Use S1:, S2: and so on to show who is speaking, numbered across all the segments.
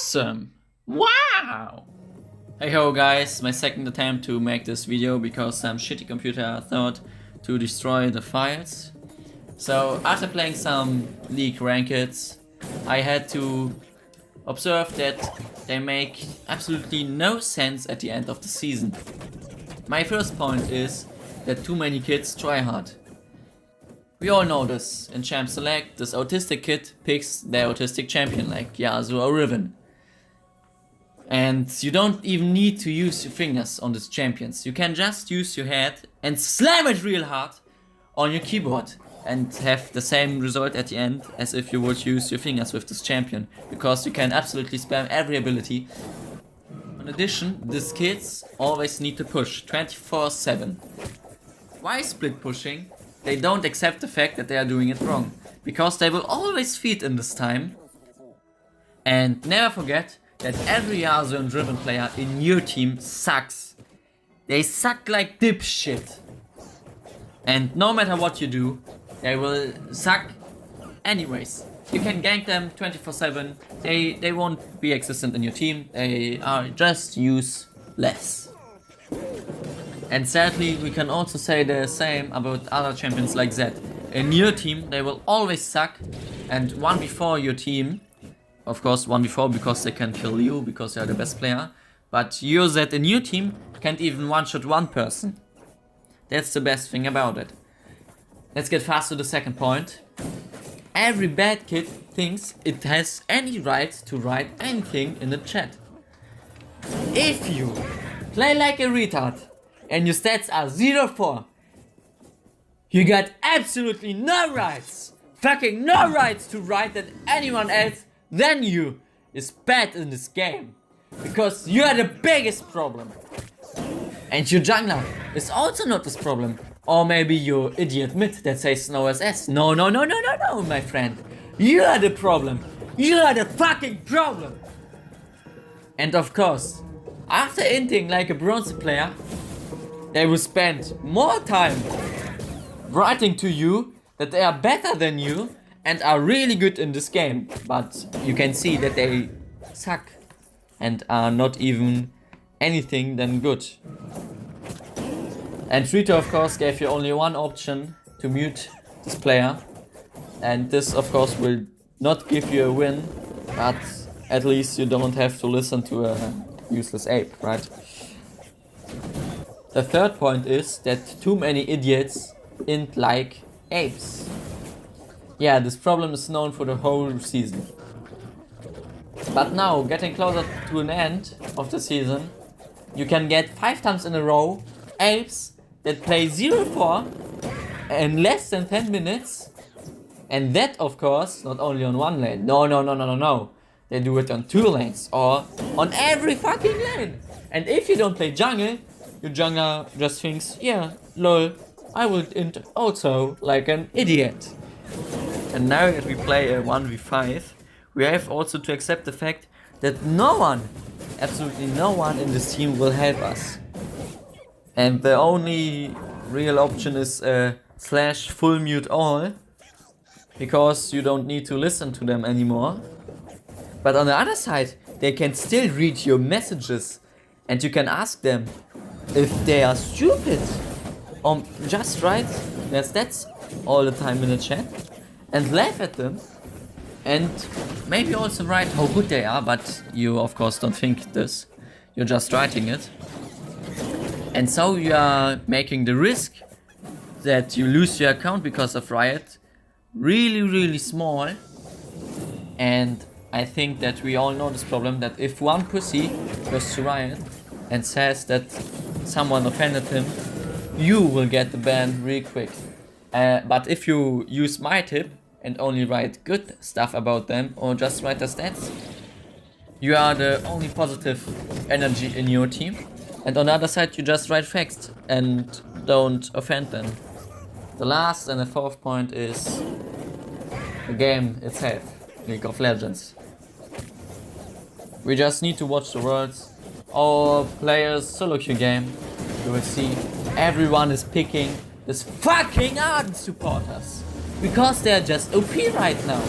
S1: awesome! Wow! Hey ho guys, my second attempt to make this video because some shitty computer thought to destroy the files. So after playing some League rankeds, I had to observe that they make absolutely no sense at the end of the season. My first point is that too many kids try hard. We all know this. In Champ Select, this autistic kid picks their autistic champion like Yasuo or Riven. And you don't even need to use your fingers on these champions. You can just use your head and slam it real hard on your keyboard and have the same result at the end as if you would use your fingers with this champion, because you can absolutely spam every ability. In addition, these kids always need to push 24/7. Why split pushing? They don't accept the fact that they are doing it wrong, because they will always feed in this time. And never forget that every Yasuo and Driven player in your team sucks. They suck like dipshit. And no matter what you do, they will suck anyways. You can gank them 24/7, they won't be existent in your team, they are just useless. And sadly, we can also say the same about other champions like Zed. In your team, they will always suck, and 1v4 your team, of course 1v4 because they can kill you, because they are the best player, but your Zed in your team can't even one-shot one person. That's the best thing about it. Let's get fast to the second point. Every bad kid thinks it has any right to write anything in the chat. If you play like a retard and your stats are 0-4, you got absolutely no rights, fucking no rights to write that anyone else than you is bad in this game. Because you are the biggest problem. And your jungler is also not this problem. Or maybe your idiot mid that says no SS. No, my friend. You are the problem. You are the fucking problem. And of course, after inting like a bronze player, they will spend more time writing to you that they are better than you and are really good in this game. But you can see that they suck and are not even anything than good. And Twitter of course gave you only one option to mute this player, and this of course will not give you a win, but at least you don't have to listen to a useless ape, right? The third point is that too many idiots int like apes. Yeah, this problem is known for the whole season. But now, getting closer to an end of the season, you can get 5 times in a row apes that play 0-4 in less than 10 minutes, and that of course not only on one lane. No. They do it on 2 lanes or on every fucking lane. And if you don't play jungle, your jungler just thinks, yeah, lol, I will int also like an idiot. And now that we play a 1v5, we have also to accept the fact that no one, absolutely no one in this team will help us. And the only real option is /full mute all, because you don't need to listen to them anymore. But on the other side, they can still read your messages and you can ask them if they are stupid, or just write their stats all the time in the chat and laugh at them, and maybe also write how good they are, but you of course don't think this, you're just writing it. And so you are making the risk that you lose your account because of Riot really small. And I think that we all know this problem, that if one pussy goes to Riot and says that someone offended him, you will get the ban really quick. But if you use my tip and only write good stuff about them or just write the stats, you are the only positive energy in your team. And on the other side, you just write facts and don't offend them. The last and the fourth point is the game itself, League of Legends. We just need to watch the worlds. Our players solo queue game, you will see everyone is picking this fucking Arden supporters. Because they're just OP right now.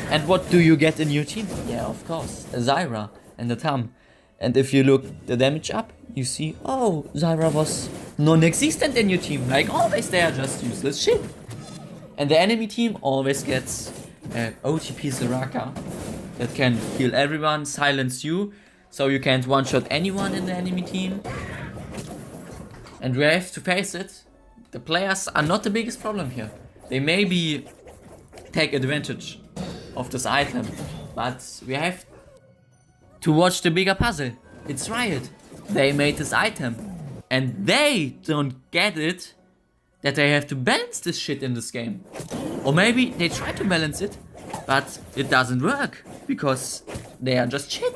S1: And what do you get in your team? Yeah, of course, a Zyra and a Tam. And if you look the damage up, you see, oh, Zyra was non-existent in your team. Like always, they are just useless shit. And the enemy team always gets OTP Soraka that can heal everyone, silence you, so you can't one-shot anyone in the enemy team. And we have to face it. The players are not the biggest problem here. They maybe take advantage of this item, but we have to watch the bigger puzzle. It's Riot. They made this item, and they don't get it that they have to balance this shit in this game. Or maybe they try to balance it, but it doesn't work because they are just shit.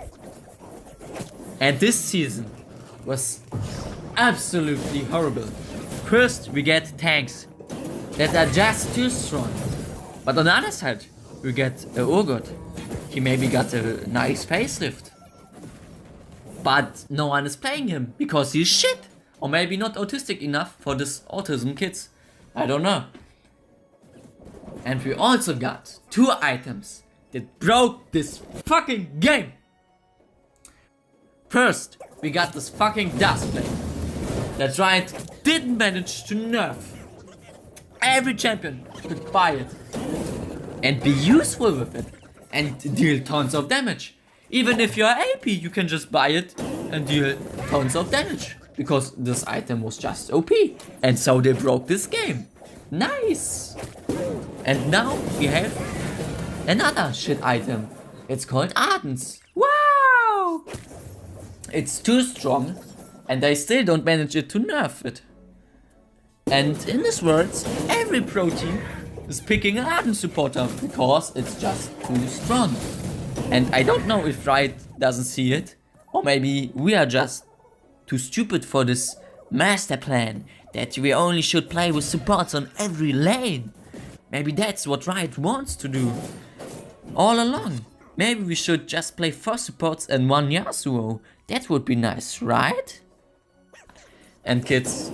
S1: And this season was absolutely horrible. First, we get tanks that are just too strong. But on the other side, we get a Urgot. He maybe got a nice facelift. But no one is playing him because he's shit. Or maybe not autistic enough for this autism kids. I don't know. And we also got 2 items that broke this fucking game. First, we got this fucking dust plate that Riot didn't manage to nerf. Every champion could buy it and be useful with it and deal tons of damage. Even if you're AP, you can just buy it and deal tons of damage because this item was just OP. And so they broke this game. Nice. And now we have another shit item. It's called Ardens. Wow! It's too strong and they still don't manage it to nerf it. And in this world, every pro team is picking an Arden supporter because it's just too strong. And I don't know if Riot doesn't see it, or maybe we are just too stupid for this master plan that we only should play with supports on every lane. Maybe that's what Riot wants to do all along. Maybe we should just play 4 supports and 1 Yasuo. That would be nice, right? And kids,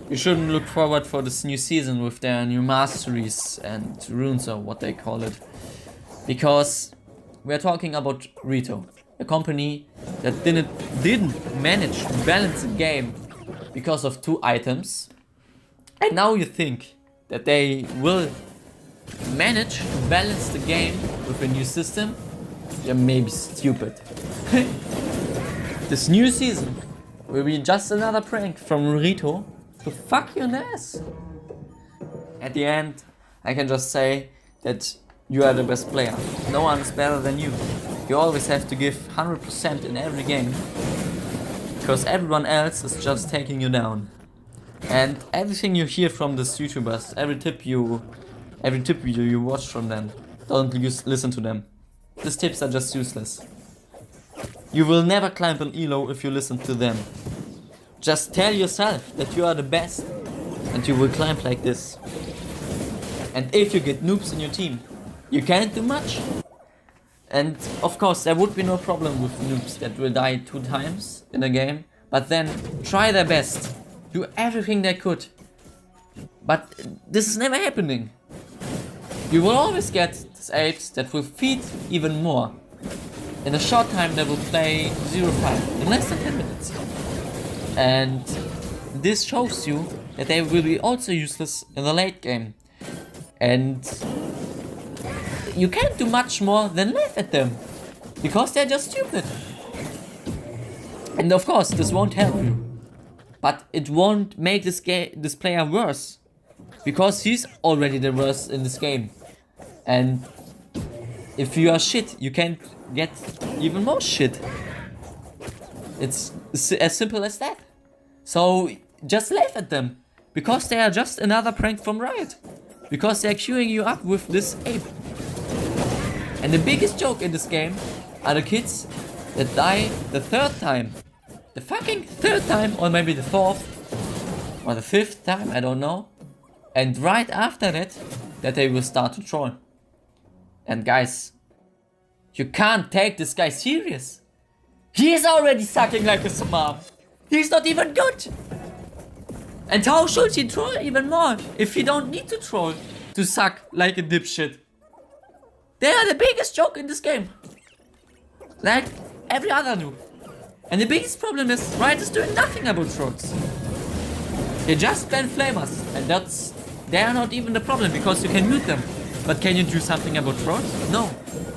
S1: you shouldn't look forward for this new season with their new masteries and runes or what they call it. Because we're talking about Rito, a company that didn't manage to balance the game because of 2 items. And now you think that they will manage to balance the game with a new system? You're maybe stupid. This new season will be just another prank from Rito to fuck your ass. At the end, I can just say that you are the best player. No one is better than you. You always have to give 100% in every game, because everyone else is just taking you down. And everything you hear from these YouTubers, every tip video you watch from them, don't listen to them. These tips are just useless. You will never climb an elo if you listen to them. Just tell yourself that you are the best and you will climb like this. And if you get noobs in your team, you can't do much. And of course there would be no problem with noobs that will die 2 times in a game, but then try their best, do everything they could. But this is never happening. You will always get these apes that will feed even more. In a short time they will play 0-5 in less than 10 minutes. And this shows you that they will be also useless in the late game. And you can't do much more than laugh at them, because they're just stupid. And of course this won't help you, but it won't make this player worse, because he's already the worst in this game. And if you are shit, you can get even more shit. It's as simple as that. So just laugh at them, because they are just another prank from Riot, because they're queuing you up with this ape. And the biggest joke in this game are the kids that die the 3rd time. The fucking 3rd time, or maybe the 4th or the 5th time, I don't know. And right after that they will start to troll. And guys, you can't take this guy serious. He is already sucking like a smart. He's not even good. And how should he troll even more if he don't need to troll to suck like a dipshit. They are the biggest joke in this game. Like every other noob. And the biggest problem is Riot is doing nothing about trolls. They just ban flavors, and they are not even the problem because you can mute them. But can you do something about trolls? No,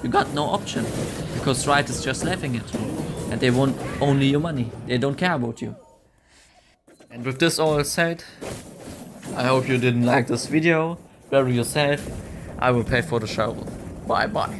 S1: you got no option because Riot is just laughing at you, and they want only your money. They don't care about you. And with this all said, I hope you didn't like this video. Bury yourself. I will pay for the shovel. Bye bye.